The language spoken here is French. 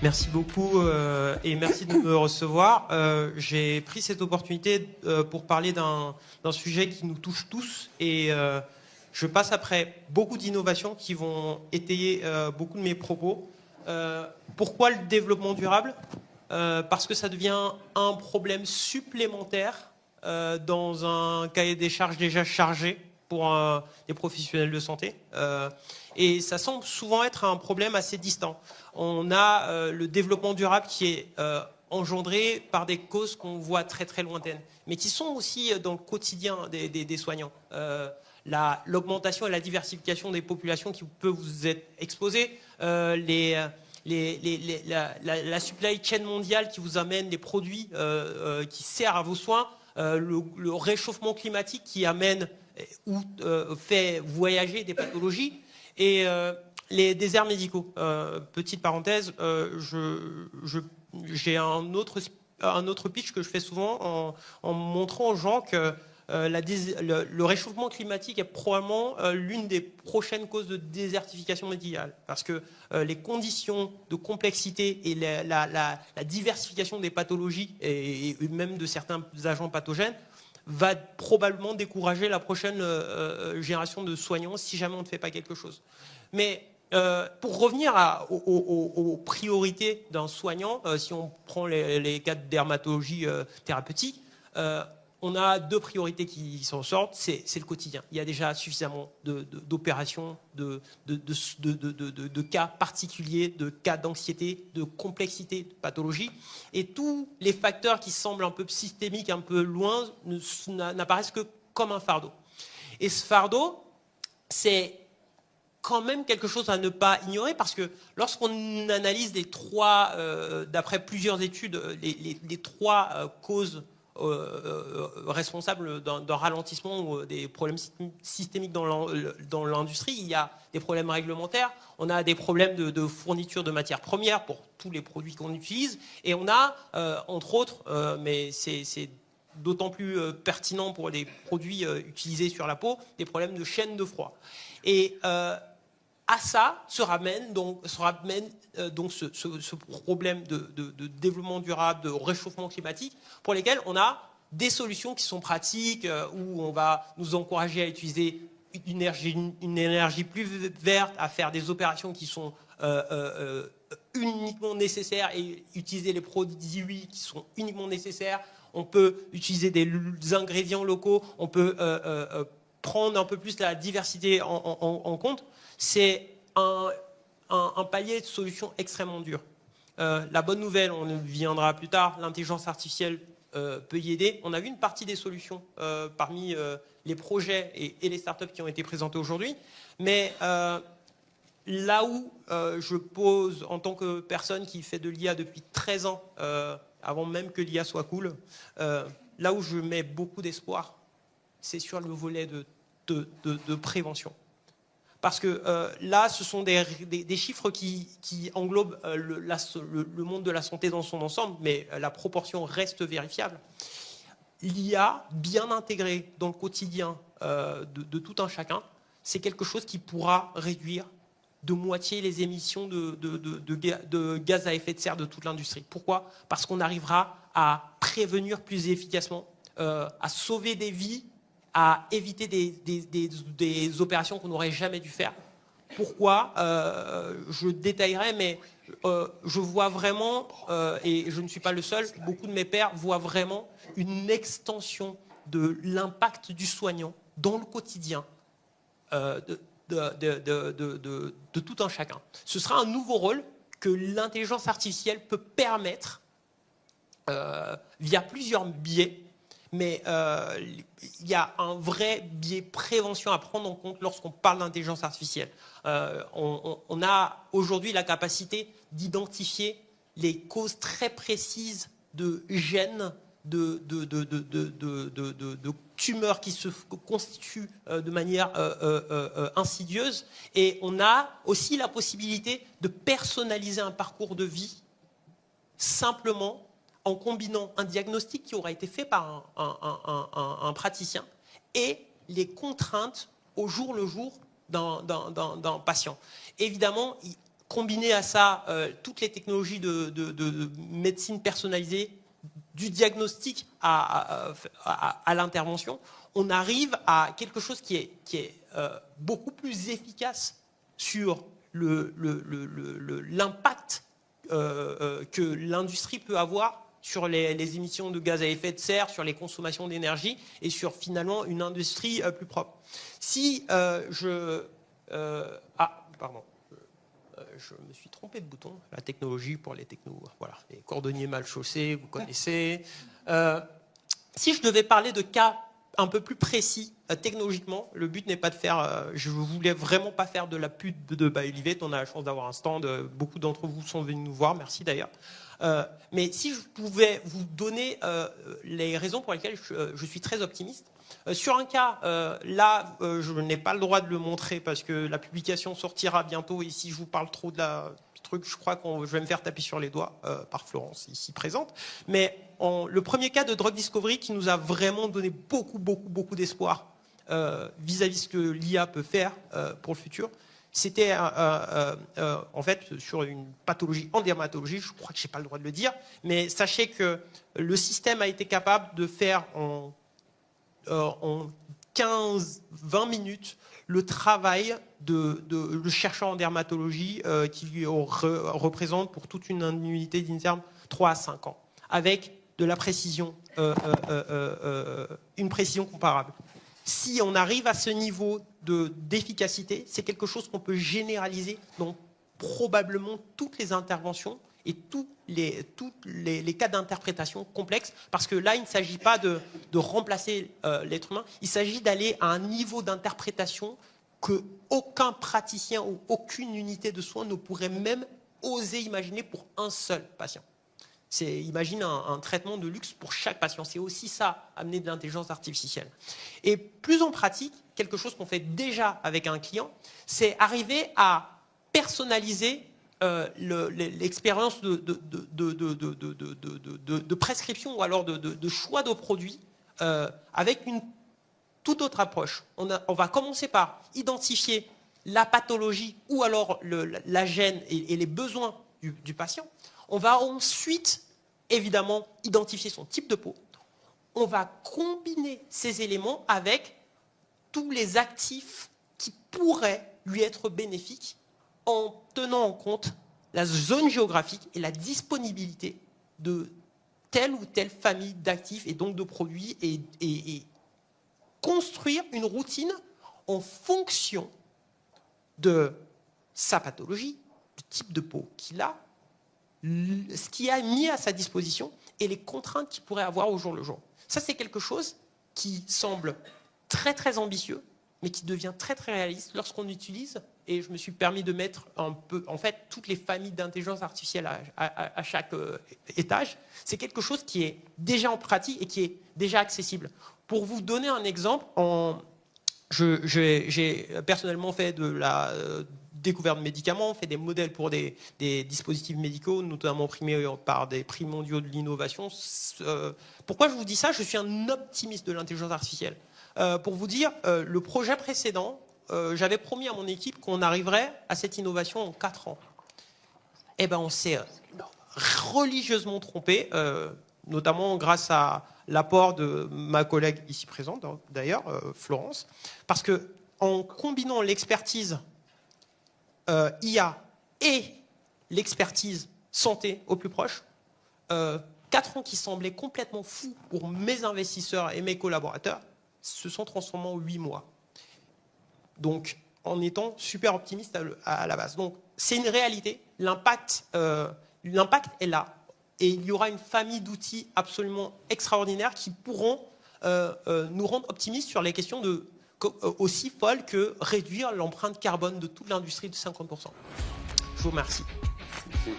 Merci beaucoup et merci de me recevoir. J'ai pris cette opportunité pour parler d'un sujet qui nous touche tous et je passe après beaucoup d'innovations qui vont étayer beaucoup de mes propos. Pourquoi le développement durable ? Parce que ça devient un problème supplémentaire dans un cahier des charges déjà chargé pour les professionnels de santé. Et ça semble souvent être un problème assez distant. On a le développement durable qui est engendré par des causes qu'on voit très très lointaines, mais qui sont aussi dans le quotidien des soignants. L'augmentation et la diversification des populations qui peut vous être exposées, la supply chain mondiale qui vous amène les produits qui servent à vos soins, le réchauffement climatique qui amène ou fait voyager des pathologies et les déserts médicaux. Petite parenthèse, j'ai un autre pitch que je fais souvent en montrant aux gens que le réchauffement climatique est probablement l'une des prochaines causes de désertification médicale. Parce que les conditions de complexité et la diversification des pathologies et même de certains agents pathogènes va probablement décourager la prochaine génération de soignants si jamais on ne fait pas quelque chose. Mais pour revenir aux priorités d'un soignant, si on prend les cas de dermatologie thérapeutique, on a deux priorités qui s'en sortent, c'est le quotidien. Il y a déjà suffisamment d'opérations, de cas particuliers, de cas d'anxiété, de complexité de pathologie. Et tous les facteurs qui semblent un peu systémiques, un peu loin, n'apparaissent que comme un fardeau. Et ce fardeau, c'est quand même quelque chose à ne pas ignorer, parce que lorsqu'on analyse les trois, d'après plusieurs études, les trois causes responsables d'un ralentissement ou des problèmes systémiques dans l'industrie, il y a des problèmes réglementaires, on a des problèmes de fourniture de matières premières pour tous les produits qu'on utilise, et on a, entre autres, mais c'est d'autant plus pertinent pour les produits utilisés sur la peau, des problèmes de chaîne de froid. Et à ça se ramène donc ce problème de développement durable, de réchauffement climatique, pour lesquels on a des solutions qui sont pratiques, où on va nous encourager à utiliser une énergie plus verte, à faire des opérations qui sont uniquement nécessaires et utiliser les produits qui sont uniquement nécessaires. On peut utiliser des ingrédients locaux, on peut prendre un peu plus la diversité en compte. C'est un palier de solutions extrêmement dur. La bonne nouvelle, on y viendra plus tard, l'intelligence artificielle peut y aider. On a vu une partie des solutions parmi les projets et les startups qui ont été présentés aujourd'hui. Mais là où je pose, en tant que personne qui fait de l'IA depuis 13 ans, avant même que l'IA soit cool, là où je mets beaucoup d'espoir, c'est sur le volet de prévention. Parce que là, ce sont des chiffres qui englobent le monde de la santé dans son ensemble, mais la proportion reste vérifiable. L'IA, bien intégrée dans le quotidien de tout un chacun, c'est quelque chose qui pourra réduire de moitié les émissions de gaz à effet de serre de toute l'industrie. Pourquoi ? Parce qu'on arrivera à prévenir plus efficacement, à sauver des vies, à éviter des opérations qu'on n'aurait jamais dû faire. Pourquoi ? Je détaillerai, mais je vois vraiment, et je ne suis pas le seul, beaucoup de mes pairs voient vraiment une extension de l'impact du soignant dans le quotidien de tout un chacun. Ce sera un nouveau rôle que l'intelligence artificielle peut permettre via plusieurs biais. Mais il y a un vrai biais prévention à prendre en compte lorsqu'on parle d'intelligence artificielle. On a aujourd'hui la capacité d'identifier les causes très précises de gènes, de tumeurs qui se constituent de manière insidieuse. Et on a aussi la possibilité de personnaliser un parcours de vie simplement en combinant un diagnostic qui aura été fait par un praticien et les contraintes au jour le jour d'un patient. Évidemment, combiner à ça toutes les technologies de médecine personnalisée, du diagnostic à l'intervention, on arrive à quelque chose qui est beaucoup plus efficace sur l'impact que l'industrie peut avoir sur les émissions de gaz à effet de serre, sur les consommations d'énergie et sur finalement une industrie plus propre. Si pardon. Je me suis trompé de bouton. La technologie pour les technos, voilà, les cordonniers mal chaussés, vous connaissez. Si je devais parler de cas un peu plus précis technologiquement, le but n'est pas de faire. Je voulais vraiment pas faire de la pute de Bioelevate. On a la chance d'avoir un stand. Beaucoup d'entre vous sont venus nous voir. Merci d'ailleurs. Mais si je pouvais vous donner les raisons pour lesquelles je suis très optimiste. Sur un cas, là, je n'ai pas le droit de le montrer parce que la publication sortira bientôt et si je vous parle trop de du truc, je crois que je vais me faire taper sur les doigts par Florence, ici présente. Mais le premier cas de Drug Discovery qui nous a vraiment donné beaucoup d'espoir vis-à-vis de ce que l'IA peut faire pour le futur, c'était en fait sur une pathologie en dermatologie, je crois que je n'ai pas le droit de le dire, mais sachez que le système a été capable de faire en 15-20 minutes le travail de chercheur en dermatologie qui représente pour toute une unité d'INSERM 3 à 5 ans, avec de la précision, une précision comparable. Si on arrive à ce niveau d'efficacité, c'est quelque chose qu'on peut généraliser dans probablement toutes les interventions et tous les cas d'interprétation complexes, parce que là, il ne s'agit pas de remplacer l'être humain, il s'agit d'aller à un niveau d'interprétation qu'aucun praticien ou aucune unité de soins ne pourrait même oser imaginer pour un seul patient. Imagine un traitement de luxe pour chaque patient. C'est aussi ça, amener de l'intelligence artificielle. Et plus en pratique, quelque chose qu'on fait déjà avec un client, c'est arriver à personnaliser l'expérience de prescription ou alors de choix de produits avec une toute autre approche. On va commencer par identifier la pathologie ou alors la gène et les besoins du patient. On va ensuite, évidemment, identifier son type de peau. On va combiner ces éléments avec tous les actifs qui pourraient lui être bénéfiques en tenant en compte la zone géographique et la disponibilité de telle ou telle famille d'actifs et donc de produits et construire une routine en fonction de sa pathologie, du type de peau qu'il a, ce qui a mis à sa disposition et les contraintes qu'il pourrait avoir au jour le jour. Ça, c'est quelque chose qui semble très ambitieux, mais qui devient très réaliste lorsqu'on utilise, et je me suis permis de mettre un peu, en fait, toutes les familles d'intelligence artificielle à chaque étage. C'est quelque chose qui est déjà en pratique et qui est déjà accessible. Pour vous donner un exemple, j'ai personnellement fait de la découverte de médicaments, fait des modèles pour des dispositifs médicaux, notamment primés par des prix mondiaux de l'innovation. Pourquoi je vous dis ça? Je suis un optimiste de l'intelligence artificielle. Pour vous dire, le projet précédent, j'avais promis à mon équipe qu'on arriverait à cette innovation en 4 ans. Eh ben, on s'est religieusement trompé, notamment grâce à l'apport de ma collègue ici présente, d'ailleurs, Florence, parce qu'en combinant l'expertise IA et l'expertise santé au plus proche, 4 ans qui semblaient complètement fous pour mes investisseurs et mes collaborateurs se sont transformés en 8 mois. Donc, en étant super optimiste à la base. Donc, c'est une réalité. L'impact est là. Et il y aura une famille d'outils absolument extraordinaires qui pourront nous rendre optimistes sur les questions aussi folles que réduire l'empreinte carbone de toute l'industrie de 50%. Je vous remercie. Merci.